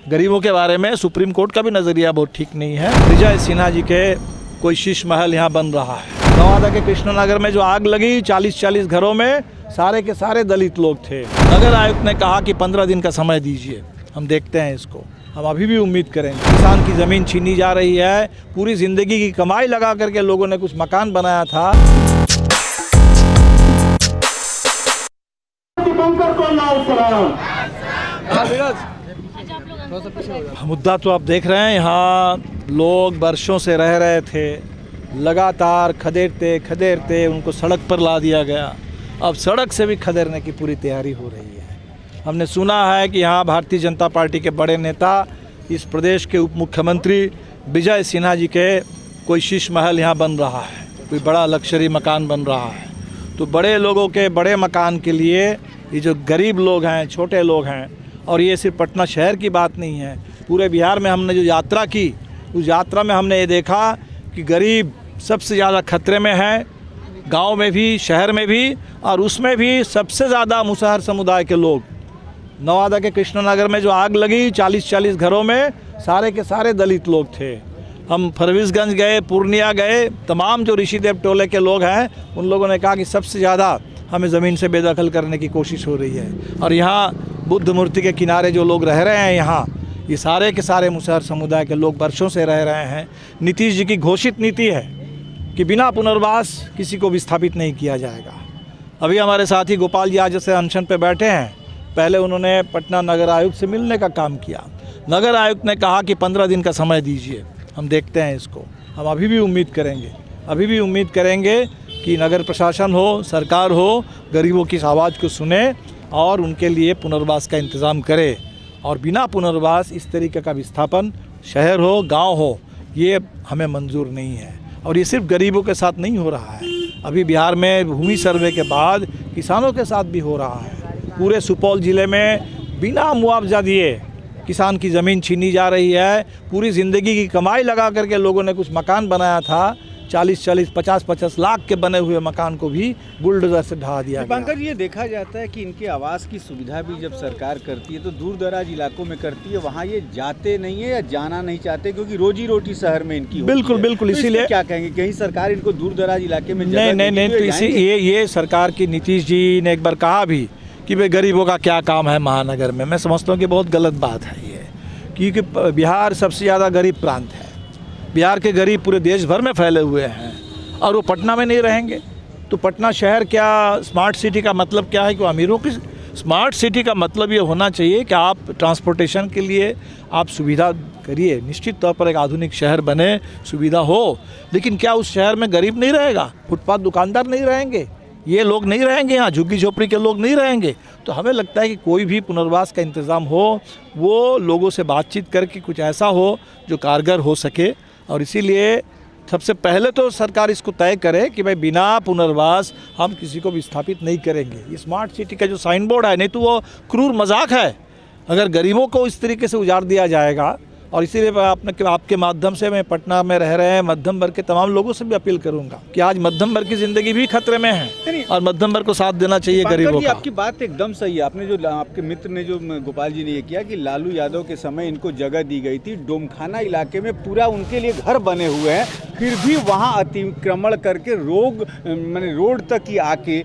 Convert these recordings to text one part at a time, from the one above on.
गरीबों के बारे में सुप्रीम कोर्ट का भी नज़रिया बहुत ठीक नहीं है। विजय सिन्हा जी के कोई शीश महल यहाँ बन रहा है। नवादा के कृष्णनगर में जो आग लगी 40-40 घरों में सारे के सारे दलित लोग थे। नगर आयुक्त ने कहा कि 15 दिन का समय दीजिए, हम देखते हैं इसको। हम अभी भी उम्मीद करेंगे। किसान की ज़मीन छीनी जा रही है, पूरी ज़िंदगी की कमाई लगा करके लोगों ने कुछ मकान बनाया था। मुद्दा तो आप देख रहे हैं, यहाँ लोग वर्षों से रह रहे थे, लगातार खदेड़ते उनको सड़क पर ला दिया गया। अब सड़क से भी खदेड़ने की पूरी तैयारी हो रही है। हमने सुना है कि यहाँ भारतीय जनता पार्टी के बड़े नेता, इस प्रदेश के उप मुख्यमंत्री विजय सिन्हा जी के कोई शीश महल यहाँ बन रहा है, कोई बड़ा लग्जरी मकान बन रहा है। तो बड़े लोगों के बड़े मकान के लिए ये जो गरीब लोग हैं, छोटे लोग हैं, और ये सिर्फ पटना शहर की बात नहीं है, पूरे बिहार में हमने जो यात्रा की, उस यात्रा में हमने ये देखा कि गरीब सबसे ज़्यादा खतरे में है, गांव में भी, शहर में भी, और उसमें भी सबसे ज़्यादा मुसहर समुदाय के लोग। नवादा के कृष्णनगर में जो आग लगी 40-40 घरों में सारे के सारे दलित लोग थे। हम फरवीसगंज गए, पूर्णिया गए, तमाम जो ऋषिदेव टोले के लोग हैं उन लोगों ने कहा कि सबसे ज़्यादा हमें ज़मीन से बेदखल करने की कोशिश हो रही है। और यहाँ बुद्ध मूर्ति के किनारे जो लोग रह रहे हैं, यहाँ ये सारे के सारे मुसहर समुदाय के लोग वर्षों से रह रहे हैं। नीतीश जी की घोषित नीति है कि बिना पुनर्वास किसी को विस्थापित नहीं किया जाएगा। अभी हमारे साथी गोपाल जी आज जैसे अनशन पे बैठे हैं, पहले उन्होंने पटना नगर आयुक्त से मिलने का काम किया। नगर आयुक्त ने कहा कि 15 दिन का समय दीजिए, हम देखते हैं इसको। हम अभी भी उम्मीद करेंगे कि नगर प्रशासन हो, सरकार हो, गरीबों की आवाज़ को सुने और उनके लिए पुनर्वास का इंतज़ाम करे। और बिना पुनर्वास इस तरीके का विस्थापन, शहर हो, गांव हो, ये हमें मंजूर नहीं है। और ये सिर्फ गरीबों के साथ नहीं हो रहा है, अभी बिहार में भूमि सर्वे के बाद किसानों के साथ भी हो रहा है। पूरे सुपौल ज़िले में बिना मुआवजा दिए किसान की ज़मीन छीनी जा रही है। पूरी ज़िंदगी की कमाई लगा करके लोगों ने कुछ मकान बनाया था, 40-40, 50-50 लाख के बने हुए मकान को भी बुलडोजर से ढहा दिया गया। पंकज, ये देखा जाता है कि इनके आवास की सुविधा भी जब सरकार करती है तो दूर दराज इलाकों में करती है, वहाँ ये जाते नहीं है या जाना नहीं चाहते क्योंकि रोजी रोटी शहर में इनकी होती बिल्कुल है। बिल्कुल, तो इसीलिए क्या कहेंगे, कहीं सरकार इनको दूर दराज इलाके में नहीं, तो इसी ये सरकार की नीतीश जी ने एक बार कहा भी कि भाई गरीबों का क्या काम है महानगर में। मैं समझता हूँ कि बहुत गलत बात है ये, क्योंकि बिहार सबसे ज़्यादा गरीब प्रांत है। बिहार के गरीब पूरे देश भर में फैले हुए हैं और वो पटना में नहीं रहेंगे तो पटना शहर क्या, स्मार्ट सिटी का मतलब क्या है कि अमीरों की स्मार्ट सिटी का मतलब ये होना चाहिए कि आप ट्रांसपोर्टेशन के लिए आप सुविधा करिए, निश्चित तौर पर एक आधुनिक शहर बने, सुविधा हो। लेकिन क्या उस शहर में गरीब नहीं रहेगा, फुटपाथ दुकानदार नहीं रहेंगे, ये लोग नहीं रहेंगे, यहाँ झुग्गी झोपड़ी के लोग नहीं रहेंगे। तो हमें लगता है कि कोई भी पुनर्वास का इंतज़ाम हो, वो लोगों से बातचीत करके कुछ ऐसा हो जो कारगर हो सके। और इसीलिए सबसे पहले तो सरकार इसको तय करे कि भाई बिना पुनर्वास हम किसी को विस्थापित नहीं करेंगे। ये स्मार्ट सिटी का जो साइन बोर्ड है, नहीं तो वो क्रूर मजाक है अगर गरीबों को इस तरीके से उजाड़ दिया जाएगा। और इसीलिए आपके माध्यम से मैं पटना में रह रहे हैं मध्यम वर्ग के तमाम लोगों से भी अपील करूंगा कि आज मध्यम वर्ग की ज़िंदगी भी खतरे में है और मध्यम वर्ग को साथ देना चाहिए गरीबों का। आपकी बात एकदम सही है। आपने जो आपके मित्र ने जो गोपाल जी ने ये किया कि लालू यादव के समय इनको जगह दी गई थी, डोमखाना इलाके में पूरा उनके लिए घर बने हुए हैं, फिर भी वहाँ अतिक्रमण करके रोड तक ही आके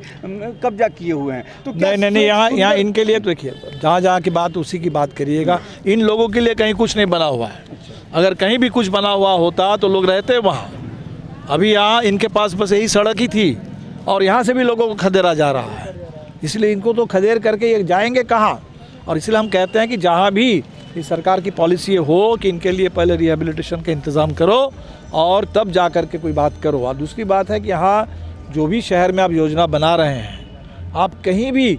कब्जा किए हुए हैं। तो नहीं, यहाँ इनके लिए तो देखिए, जहाँ की बात उसी की बात करिएगा। इन लोगों के लिए कहीं कुछ नहीं बना हुआ है। अगर कहीं भी कुछ बना हुआ होता तो लोग रहते वहाँ। अभी यहाँ इनके पास बस यही सड़क ही थी और यहाँ से भी लोगों को खदेड़ा जा रहा है, इसलिए इनको तो खदेड़ करके ये जाएंगे कहाँ। और इसलिए हम कहते हैं कि जहाँ भी इस सरकार की पॉलिसी हो कि इनके लिए पहले रिहेबिलिटेशन का इंतज़ाम करो और तब जा कर के कोई बात करो। और दूसरी बात है कि यहाँ जो भी शहर में आप योजना बना रहे हैं, आप कहीं भी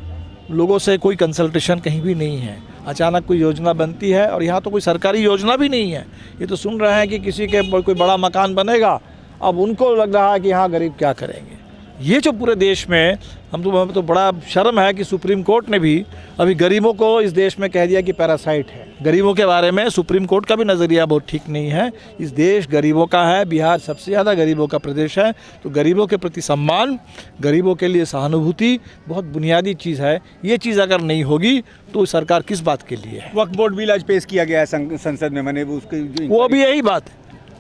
लोगों से कोई कंसल्टेशन कहीं भी नहीं है, अचानक कोई योजना बनती है और यहाँ तो कोई सरकारी योजना भी नहीं है। ये तो सुन रहे हैं कि किसी के कोई बड़ा मकान बनेगा, अब उनको लग रहा है कि यहाँ गरीब क्या करेंगे। ये जो पूरे देश में हमें तो बड़ा शर्म है कि सुप्रीम कोर्ट ने भी अभी गरीबों को इस देश में कह दिया कि पैरासाइट है। गरीबों के बारे में सुप्रीम कोर्ट का भी नज़रिया बहुत ठीक नहीं है। इस देश गरीबों का है, बिहार सबसे ज़्यादा गरीबों का प्रदेश है, तो गरीबों के प्रति सम्मान, गरीबों के लिए सहानुभूति बहुत बुनियादी चीज़ है। ये चीज़ अगर नहीं होगी तो सरकार किस बात के लिए है। वक्फ बोर्ड बिल आज पेश किया गया है संसद में, मैंने उसके वो भी यही बात है,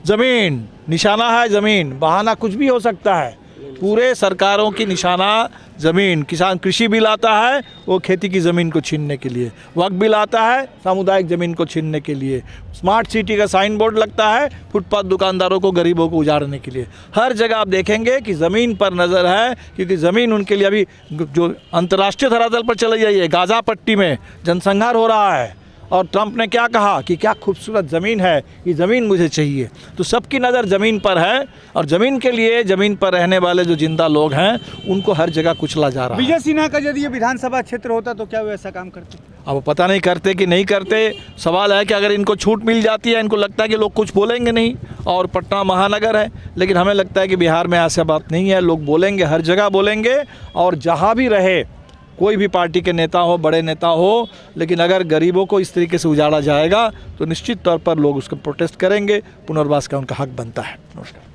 ज़मीन निशाना है, ज़मीन बहाना कुछ भी हो सकता है। पूरे सरकारों की निशाना ज़मीन। किसान कृषि बिल आता है वो खेती की ज़मीन को छीनने के लिए, वक्फ बिल आता है सामुदायिक ज़मीन को छीनने के लिए, स्मार्ट सिटी का साइन बोर्ड लगता है फुटपाथ दुकानदारों को, गरीबों को उजाड़ने के लिए। हर जगह आप देखेंगे कि ज़मीन पर नज़र है, क्योंकि ज़मीन उनके लिए अभी जो अंतर्राष्ट्रीय धरातल पर चली जाइए, गाज़ा पट्टी में जनसंहार हो रहा है और ट्रंप ने क्या कहा कि क्या खूबसूरत ज़मीन है, ये ज़मीन मुझे चाहिए। तो सबकी नज़र ज़मीन पर है और ज़मीन के लिए ज़मीन पर रहने वाले जो जिंदा लोग हैं उनको हर जगह कुचला जा रहा है। विजय सिन्हा का यदि ये विधानसभा क्षेत्र होता तो क्या वो ऐसा काम करते? अब पता नहीं करते कि नहीं करते। सवाल है कि अगर इनको छूट मिल जाती है, इनको लगता है कि लोग कुछ बोलेंगे नहीं, और पटना महानगर है, लेकिन हमें लगता है कि बिहार में ऐसा बात नहीं है। लोग बोलेंगे, हर जगह बोलेंगे, और जहाँ भी रहे कोई भी पार्टी के नेता हो, बड़े नेता हो, लेकिन अगर गरीबों को इस तरीके से उजाड़ा जाएगा तो निश्चित तौर पर लोग उसको प्रोटेस्ट करेंगे। पुनर्वास का उनका हक बनता है। नमस्कार।